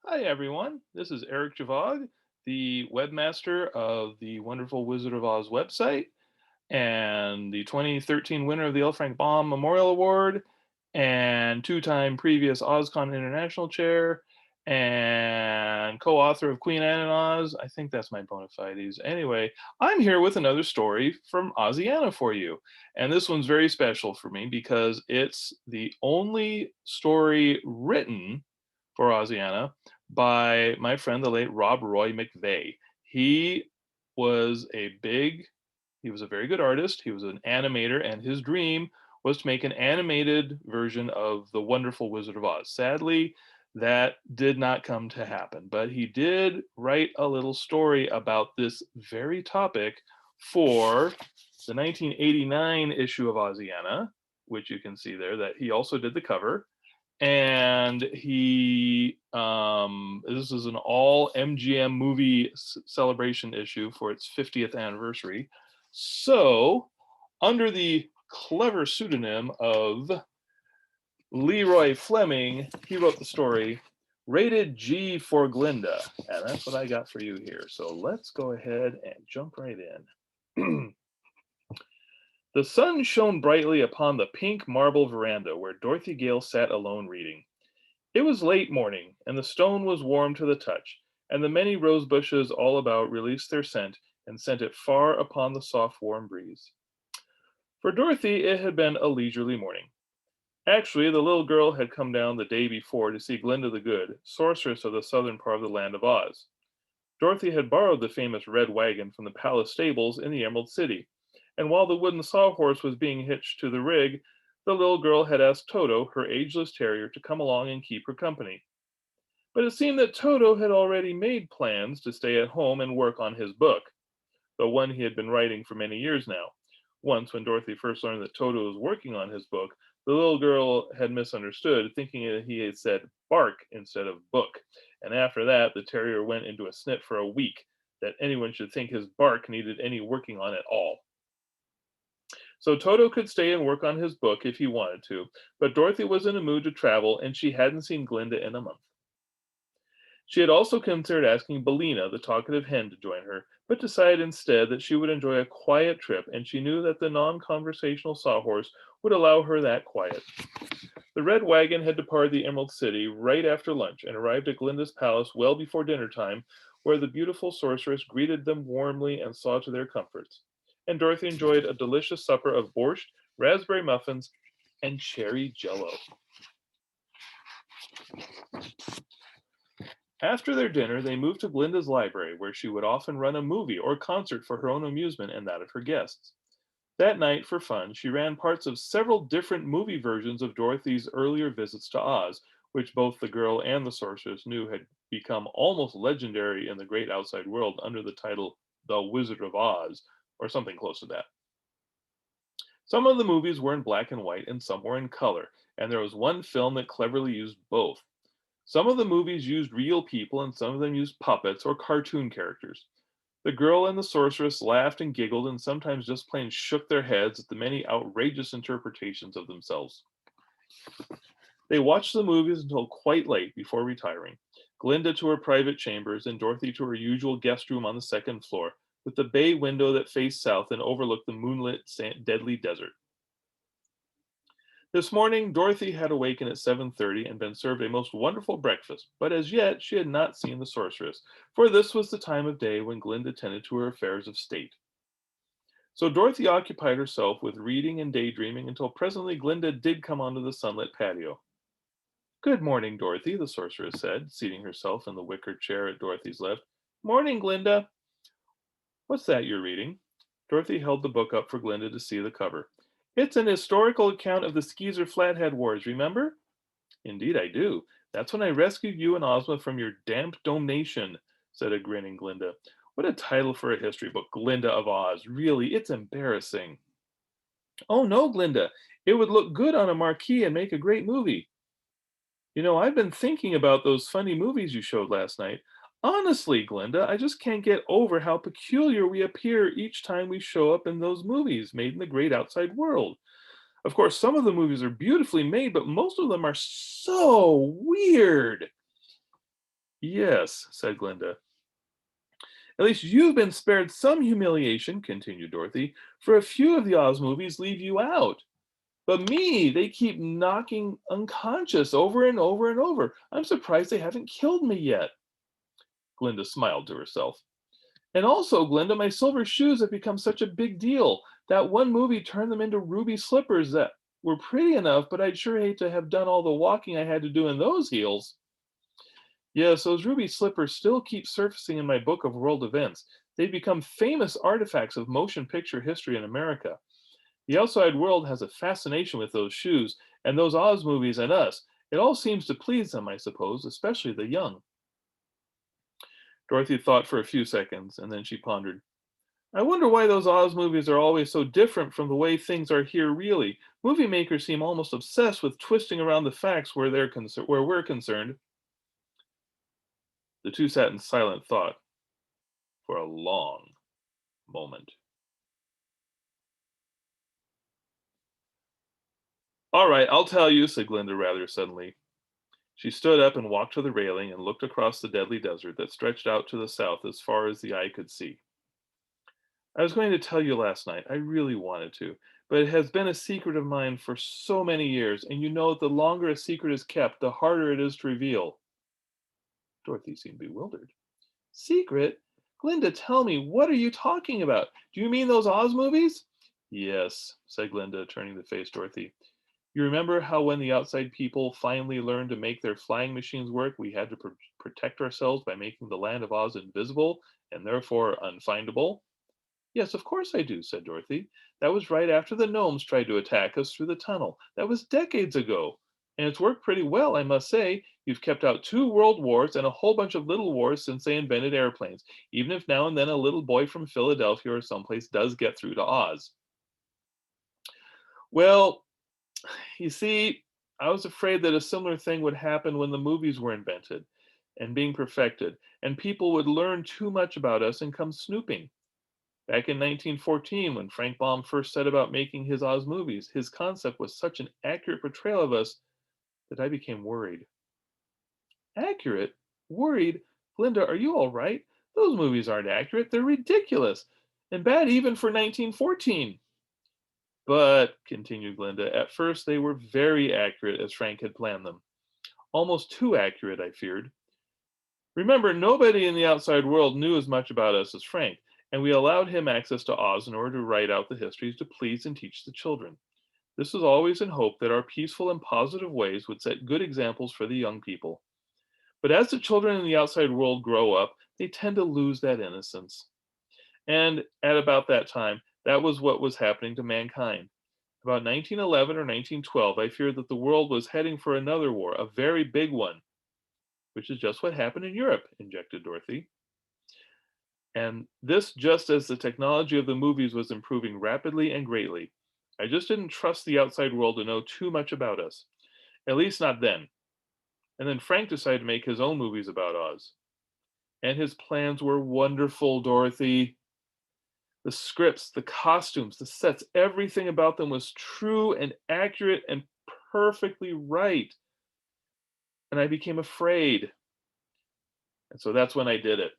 Hi, everyone. This is Eric Gjovaag, the webmaster of the Wonderful Wizard of Oz website and the 2013 winner of the L. Frank Baum Memorial Award and two-time previous OzCon International Chair and co-author of Queen Anne and Oz. I think that's my bona fides. Anyway, I'm here with another story from Oziana for you. And this one's very special for me because it's the only story written for Oziana by my friend, the late Roy McVeigh. He was a big he was a very good artist. He was an animator, and his dream was to make an animated version of The Wonderful Wizard of Oz. Sadly, that did not come to happen, but he did write a little story about this very topic for the 1989 issue of Oziana, which you can see there, that he also did the cover. And this is an all MGM movie celebration issue for its 50th anniversary. So, under the clever pseudonym of Leroy Fleming, he wrote the story Rated G for Glinda. And that's what I got for you here. So let's go ahead and jump right in. The sun shone brightly upon the pink marble veranda where Dorothy Gale sat alone reading. It was late morning, and the stone was warm to the touch, and the many rose bushes all about released their scent and sent it far upon the soft warm breeze. For Dorothy it had been a leisurely morning. Actually, the little girl had come down the day before to see Glinda the Good, sorceress of the southern part of the land of Oz. Dorothy had borrowed the famous red wagon from the palace stables in the Emerald City, and while the wooden sawhorse was being hitched to the rig, the little girl had asked Toto, her ageless terrier, to come along and keep her company. But it seemed that Toto had already made plans to stay at home and work on his book, the one he had been writing for many years now. Once, when Dorothy first learned that Toto was working on his book, the little girl had misunderstood, thinking that he had said bark instead of book. And after that, the terrier went into a snit for a week, that anyone should think his bark needed any working on at all. So Toto could stay and work on his book if he wanted to, but Dorothy was in a mood to travel, and she hadn't seen Glinda in a month. She had also considered asking Billina, the talkative hen, to join her, but decided instead that she would enjoy a quiet trip, and she knew that the non-conversational sawhorse would allow her that quiet. The red wagon had departed the Emerald City right after lunch and arrived at Glinda's palace well before dinner time, where the beautiful sorceress greeted them warmly and saw to their comforts. And Dorothy enjoyed a delicious supper of borscht, raspberry muffins, and cherry jello. After their dinner, they moved to Glinda's library, where she would often run a movie or concert for her own amusement and that of her guests. That night, for fun, she ran parts of several different movie versions of Dorothy's earlier visits to Oz, which both the girl and the sorceress knew had become almost legendary in the great outside world under the title The Wizard of Oz, or something close to that. Some of the movies were in black and white and some were in color, and there was one film that cleverly used both. Some of the movies used real people and some of them used puppets or cartoon characters. The girl and the sorceress laughed and giggled and sometimes just plain shook their heads at the many outrageous interpretations of themselves. They watched the movies until quite late before retiring, Glinda to her private chambers and Dorothy to her usual guest room on the second floor, with the bay window that faced south and overlooked the moonlit, deadly desert. This morning, Dorothy had awakened at 7:30 and been served a most wonderful breakfast, but as yet she had not seen the sorceress, for this was the time of day when Glinda tended to her affairs of state. So Dorothy occupied herself with reading and daydreaming until presently Glinda did come onto the sunlit patio. Good morning, Dorothy, the sorceress said, seating herself in the wicker chair at Dorothy's left. Morning, Glinda. What's that you're reading? Dorothy held the book up for Glinda to see the cover. It's an historical account of the Skeezer Flathead Wars, remember? Indeed I do. That's when I rescued you and Ozma from your damp donation, said a grinning Glinda. What a title for a history book, Glinda of Oz. Really, it's embarrassing. Oh no, Glinda. It would look good on a marquee and make a great movie. You know, I've been thinking about those funny movies you showed last night. Honestly, Glinda, I just can't get over how peculiar we appear each time we show up in those movies made in the great outside world. Of course, some of the movies are beautifully made, but most of them are so weird. Yes, said Glinda. At least you've been spared some humiliation, continued Dorothy, for a few of the Oz movies leave you out. But me, they keep knocking unconscious over and over and over. I'm surprised they haven't killed me yet. Glinda smiled to herself. And also, Glinda, my silver shoes have become such a big deal. That one movie turned them into ruby slippers that were pretty enough, but I'd sure hate to have done all the walking I had to do in those heels. Yes, those ruby slippers still keep surfacing in my book of world events. They've become famous artifacts of motion picture history in America. The outside world has a fascination with those shoes, and those Oz movies and us. It all seems to please them, I suppose, especially the young. Dorothy thought for a few seconds, and then she pondered. I wonder why those Oz movies are always so different from the way things are here really. Movie makers seem almost obsessed with twisting around the facts where we're concerned. The two sat in silent thought for a long moment. All right, I'll tell you, said Glinda rather suddenly. She stood up and walked to the railing and looked across the deadly desert that stretched out to the south as far as the eye could see. I was going to tell you last night. I really wanted to, but it has been a secret of mine for so many years, and you know the longer a secret is kept, the harder it is to reveal. Dorothy seemed bewildered. Secret? Glinda, tell me, what are you talking about? Do you mean those Oz movies? Yes, said Glinda, turning to face Dorothy. You remember how when the outside people finally learned to make their flying machines work, we had to protect ourselves by making the land of Oz invisible and therefore unfindable? Yes, of course I do, said Dorothy. That was right after the gnomes tried to attack us through the tunnel. That was decades ago. And it's worked pretty well, I must say. You've kept out 2 world wars and a whole bunch of little wars since they invented airplanes, even if now and then a little boy from Philadelphia or someplace does get through to Oz. Well, you see, I was afraid that a similar thing would happen when the movies were invented and being perfected, and people would learn too much about us and come snooping. Back in 1914, when Frank Baum first set about making his Oz movies, his concept was such an accurate portrayal of us that I became worried. Accurate? Worried? Glinda, are you all right? Those movies aren't accurate. They're ridiculous and bad even for 1914. But, continued Glinda, at first they were very accurate as Frank had planned them. Almost too accurate, I feared. Remember, nobody in the outside world knew as much about us as Frank, and we allowed him access to Oz in order to write out the histories to please and teach the children. This was always in hope that our peaceful and positive ways would set good examples for the young people. But as the children in the outside world grow up, they tend to lose that innocence. And at about that time, that was what was happening to mankind. About 1911 or 1912, I feared that the world was heading for another war, a very big one, which is just what happened in Europe, injected Dorothy. And this just as the technology of the movies was improving rapidly and greatly. I just didn't trust the outside world to know too much about us. At least not then. And then Frank decided to make his own movies about Oz. And his plans were wonderful, Dorothy. The scripts, the costumes, the sets, everything about them was true and accurate and perfectly right. And I became afraid. And so that's when I did it.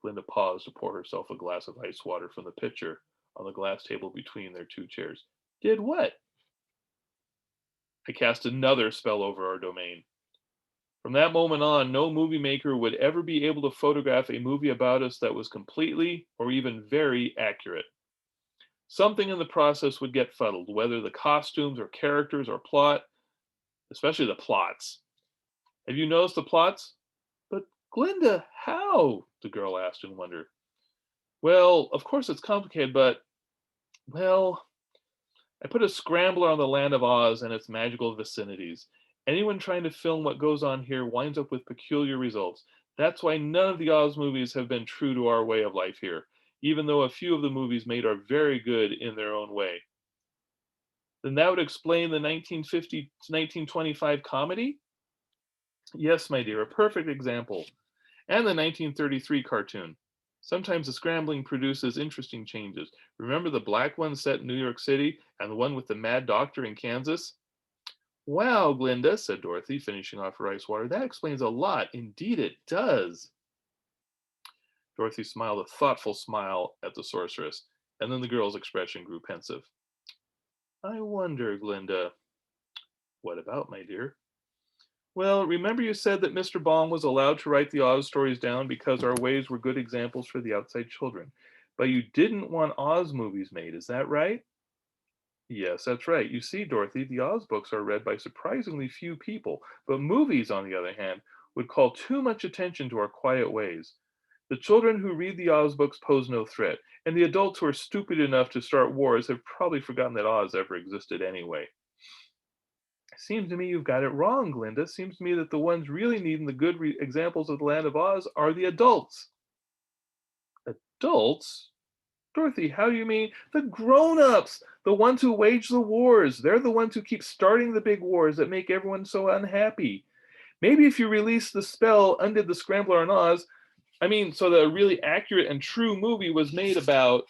Glinda paused to pour herself a glass of ice water from the pitcher on the glass table between their 2 chairs. Did what? I cast another spell over our domain. From that moment on, no movie maker would ever be able to photograph a movie about us that was completely or even very accurate. Something in the process would get fuddled, whether the costumes or characters or plot, especially the plots. Have you noticed the plots? But Glinda, how? The girl asked in wonder. Well, of course it's complicated, but, well, I put a scrambler on the land of Oz and its magical vicinities. Anyone trying to film what goes on here winds up with peculiar results. That's why none of the Oz movies have been true to our way of life here, even though a few of the movies made are very good in their own way. Then that would explain the 1950 to 1925 comedy? Yes, my dear, a perfect example. And the 1933 cartoon. Sometimes the scrambling produces interesting changes. Remember the black one set in New York City and the one with the mad doctor in Kansas? Wow, Glinda, said Dorothy, finishing off her ice water. That explains a lot. Indeed, it does. Dorothy smiled a thoughtful smile at the sorceress, and then the girl's expression grew pensive. I wonder, Glinda. What about, my dear? Well, remember you said that Mr. Baum was allowed to write the Oz stories down because our ways were good examples for the outside children. But you didn't want Oz movies made, is that right? Yes, that's right. You see, Dorothy, the Oz books are read by surprisingly few people, but movies, on the other hand, would call too much attention to our quiet ways. The children who read the Oz books pose no threat, and the adults who are stupid enough to start wars have probably forgotten that Oz ever existed anyway. Seems to me you've got it wrong, Glinda. Seems to me that the ones really needing the good examples of the land of Oz are the adults. Adults? Dorothy, how do you mean? The grown-ups, the ones who wage the wars. They're the ones who keep starting the big wars that make everyone so unhappy. Maybe if you release the spell, undid the Scrambler on Oz, so the really accurate and true movie was made about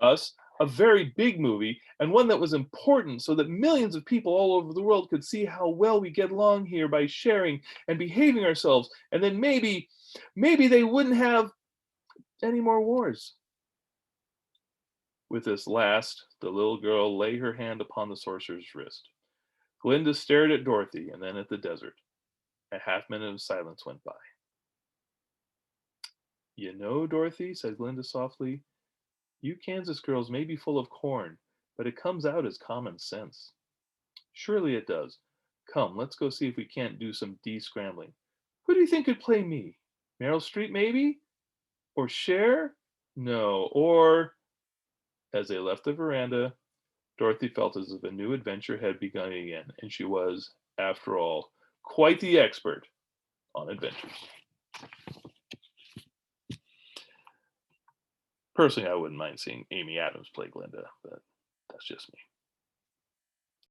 us, a very big movie, and one that was important so that millions of people all over the world could see how well we get along here by sharing and behaving ourselves. And then maybe they wouldn't have any more wars. With this last, the little girl lay her hand upon the sorcerer's wrist. Glinda stared at Dorothy and then at the desert. A half minute of silence went by. You know, Dorothy, said Glinda softly, you Kansas girls may be full of corn, but it comes out as common sense. Surely it does. Come, let's go see if we can't do some de-scrambling. Who do you think could play me? Meryl Streep, maybe? Or Cher? No, or... As they left the veranda, Dorothy felt as if a new adventure had begun again, and she was, after all, quite the expert on adventures. Personally, I wouldn't mind seeing Amy Adams play Glinda, but that's just me.